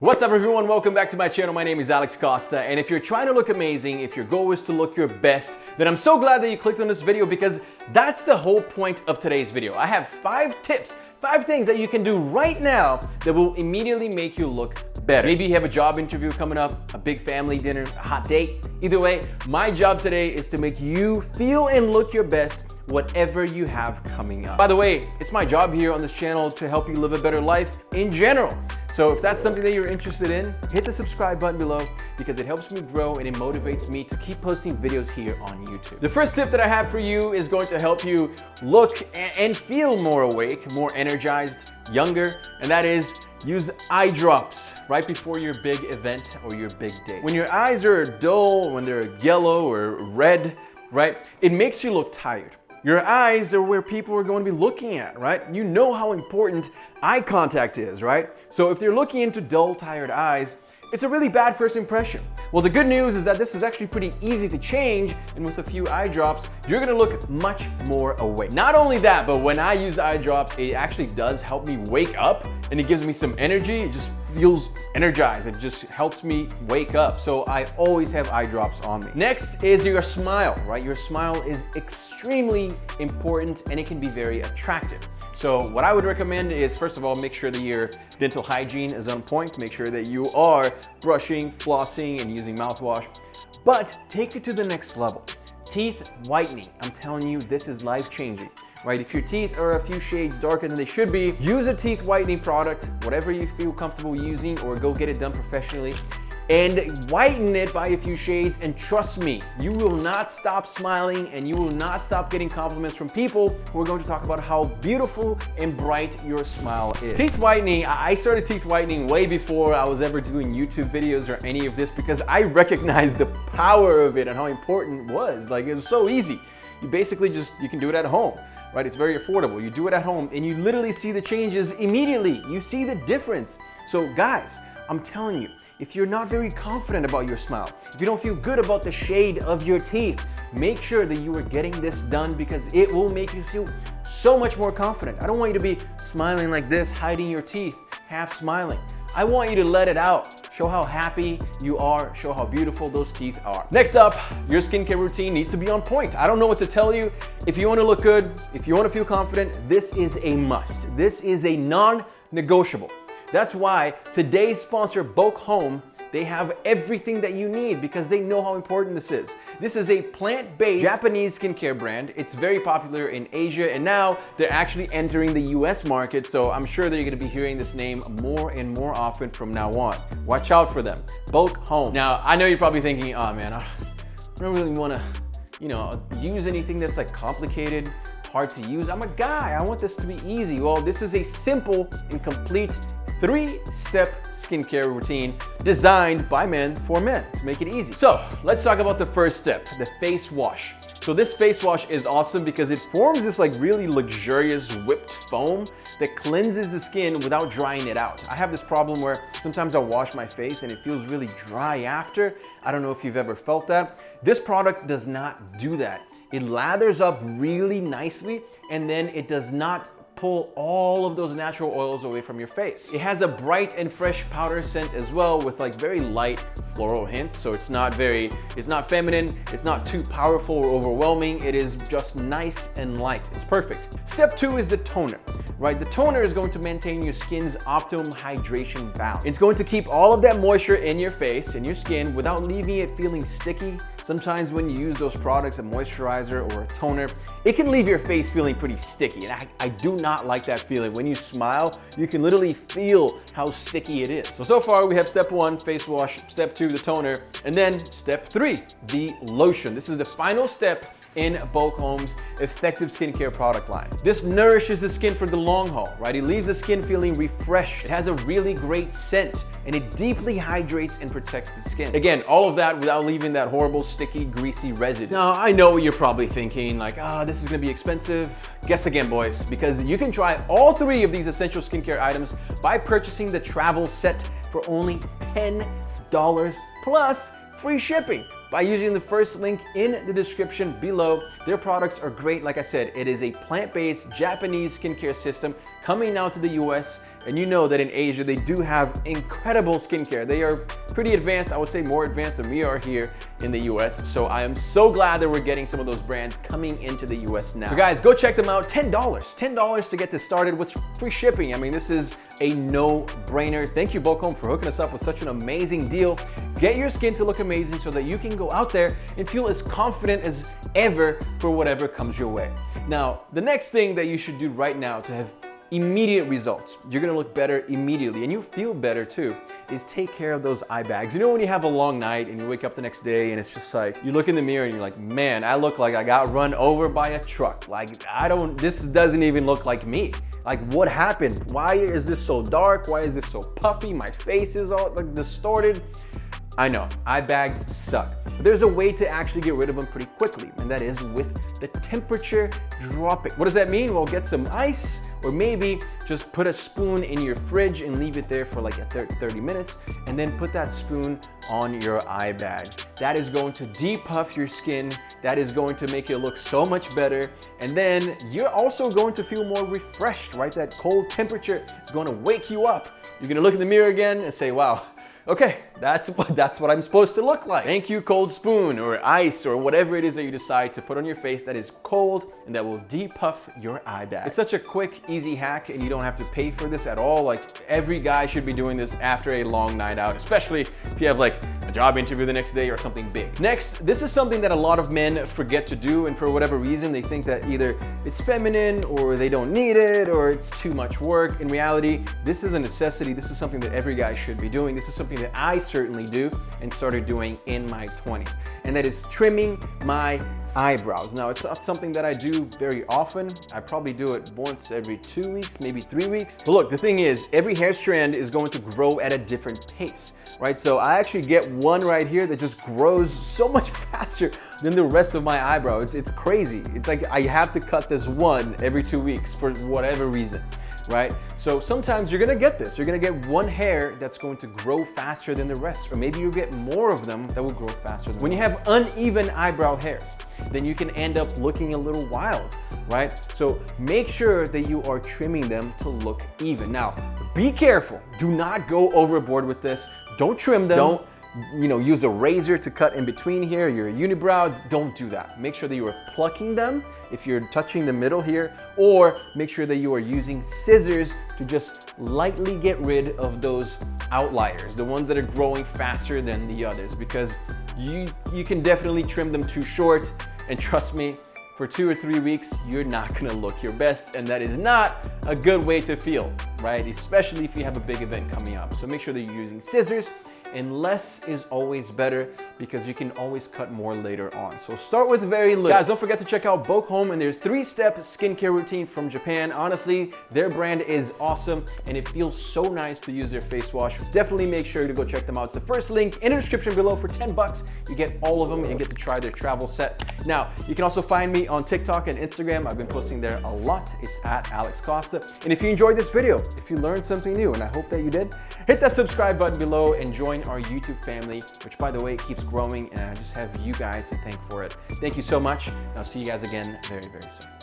What's up everyone, welcome back to my channel. My name is Alex Costa, and if you're trying to look amazing, if your goal is to look your best, then I'm so glad that you clicked on this video because that's the whole point of today's video. I have 5 tips, 5 things that you can do right now that will immediately make you look better. Maybe you have a job interview coming up, a big family dinner, a hot date. Either way, my job today is to make you feel and look your best whatever you have coming up. By the way, it's my job here on this channel to help you live a better life in general. So if that's something that you're interested in, hit the subscribe button below because it helps me grow and it motivates me to keep posting videos here on YouTube. The first tip that I have for you is going to help you look and feel more awake, more energized, younger, and that is use eye drops right before your big event or your big day. When your eyes are dull, when they're yellow or red, right, it makes you look tired. Your eyes are where people are going to be looking at, right? You know how important eye contact is, right? So if they're looking into dull, tired eyes, it's a really bad first impression. Well, the good news is that this is actually pretty easy to change, and with a few eye drops, you're gonna look much more awake. Not only that, but when I use eye drops, it actually does help me wake up, and it gives me some energy. It just feels energized. It just helps me wake up. So I always have eye drops on me. Next is your smile, right? Your smile is extremely important, and it can be very attractive. So what I would recommend is, first of all, make sure that your dental hygiene is on point. Make sure that you are brushing, flossing, and using mouthwash. But take it to the next level. Teeth whitening. I'm telling you, this is life-changing, right? If your teeth are a few shades darker than they should be, use a teeth whitening product, whatever you feel comfortable using, or go get it done professionally, and whiten it by a few shades, and trust me, you will not stop smiling and you will not stop getting compliments from people who are going to talk about how beautiful and bright your smile is. Teeth whitening, I started teeth whitening way before I was ever doing YouTube videos or any of this because I recognized the power of it and how important it was. Like, it was so easy. You basically you can do it at home, right? It's very affordable. You do it at home and you literally see the changes immediately. You see the difference. So guys, I'm telling you, if you're not very confident about your smile, if you don't feel good about the shade of your teeth, make sure that you are getting this done because it will make you feel so much more confident. I don't want you to be smiling like this, hiding your teeth, half smiling. I want you to let it out. Show how happy you are, show how beautiful those teeth are. Next up, your skincare routine needs to be on point. I don't know what to tell you. If you want to look good, if you want to feel confident, this is a must. This is a non-negotiable. That's why today's sponsor, Boke Home, they have everything that you need because they know how important this is. This is a plant-based Japanese skincare brand. It's very popular in Asia, and now they're actually entering the US market, so I'm sure that you're gonna be hearing this name more and more often from now on. Watch out for them. Boke Home. Now, I know you're probably thinking, oh man, I don't really wanna, use anything that's like complicated, hard to use. I'm a guy, I want this to be easy. Well, this is a simple and complete 3-step skincare routine designed by men for men to make it easy. So let's talk about the first step, the face wash. So this face wash is awesome because it forms this like really luxurious whipped foam that cleanses the skin without drying it out. I have this problem where sometimes I wash my face and it feels really dry after. I don't know if you've ever felt that. This product does not do that. It lathers up really nicely and then it does not pull all of those natural oils away from your face. It has a bright and fresh powder scent as well with like very light floral hints. So it's not feminine, it's not too powerful or overwhelming. It is just nice and light. It's perfect. Step 2 is the toner, right? The toner is going to maintain your skin's optimum hydration balance. It's going to keep all of that moisture in your face, in your skin, without leaving it feeling sticky. Sometimes when you use those products, a moisturizer or a toner, it can leave your face feeling pretty sticky. And I do not like that feeling. When you smile, you can literally feel how sticky it is. So far we have step 1, face wash, step 2, the toner, and then step 3, the lotion. This is the final step in Boke Home's effective skincare product line. This nourishes the skin for the long haul, right? It leaves the skin feeling refreshed. It has a really great scent and it deeply hydrates and protects the skin. Again, all of that without leaving that horrible, sticky, greasy residue. Now, I know what you're probably thinking, like, this is gonna be expensive. Guess again, boys, because you can try all 3 of these essential skincare items by purchasing the travel set for only $10 plus free shipping. by using the first link in the description below. Their products are great. Like I said, it is a plant-based Japanese skincare system coming now to the US. and you know that in Asia, they do have incredible skincare. They are pretty advanced, I would say more advanced than we are here in the US. So I am so glad that we're getting some of those brands coming into the US now. So guys, go check them out. $10 to get this started with free shipping. I mean, this is a no-brainer. Thank you, Bochum, for hooking us up with such an amazing deal. Get your skin to look amazing so that you can go out there and feel as confident as ever for whatever comes your way. Now, the next thing that you should do right now to have immediate results, you're gonna look better immediately and you feel better too, is take care of those eye bags. You know when you have a long night and you wake up the next day and it's just like, you look in the mirror and you're like, man, I look like I got run over by a truck. Like, this doesn't even look like me. Like, what happened? Why is this so dark? Why is this so puffy? My face is all like distorted. I know, eye bags suck. But there's a way to actually get rid of them pretty quickly, and that is with the temperature dropping. What does that mean? Well, get some ice, or maybe just put a spoon in your fridge and leave it there for like 30 minutes, and then put that spoon on your eye bags. That is going to depuff your skin. That is going to make it look so much better. And then you're also going to feel more refreshed, right? That cold temperature is going to wake you up. You're gonna look in the mirror again and say, wow, okay, that's what I'm supposed to look like. Thank you, cold spoon or ice or whatever it is that you decide to put on your face that is cold and that will depuff your eye bag. It's such a quick, easy hack and you don't have to pay for this at all. Like, every guy should be doing this after a long night out, especially if you have like a job interview the next day or something big. Next, this is something that a lot of men forget to do, and for whatever reason, they think that either it's feminine or they don't need it or it's too much work. In reality, this is a necessity. This is something that every guy should be doing. This is something that I certainly do and started doing in my 20s, and that is trimming my eyebrows. Now, it's not something that I do very often. I probably do it once every 2 weeks, maybe 3 weeks. But look, the thing is, every hair strand is going to grow at a different pace, right? So I actually get one right here that just grows so much faster than the rest of my eyebrow. It's crazy. It's like I have to cut this one every 2 weeks for whatever reason, right? So sometimes you're gonna get this. You're gonna get one hair that's going to grow faster than the rest, or maybe you get more of them that will grow faster than when you have uneven eyebrow hairs, then you can end up looking a little wild, right? So make sure that you are trimming them to look even. Now, be careful. Do not go overboard with this. Don't trim them. Don't use a razor to cut in between here, your unibrow. Don't do that. Make sure that you are plucking them if you're touching the middle here, or make sure that you are using scissors to just lightly get rid of those outliers, the ones that are growing faster than the others, because you can definitely trim them too short, and trust me, for 2 or 3 weeks, you're not gonna look your best, and that is not a good way to feel, right? Especially if you have a big event coming up. So make sure that you're using scissors, and less is always better because you can always cut more later on. So start with very little. Guys, don't forget to check out Bochum and their 3-step skincare routine from Japan. Honestly, their brand is awesome and it feels so nice to use their face wash. Definitely make sure to go check them out. It's the first link in the description below. For 10 bucks, you get all of them and you get to try their travel set. Now, you can also find me on TikTok and Instagram. I've been posting there a lot. It's at Alex Costa. And if you enjoyed this video, if you learned something new, and I hope that you did, hit that subscribe button below and join our YouTube family, which by the way keeps growing, and I just have you guys to thank for it. Thank you so much, and I'll see you guys again very, very soon.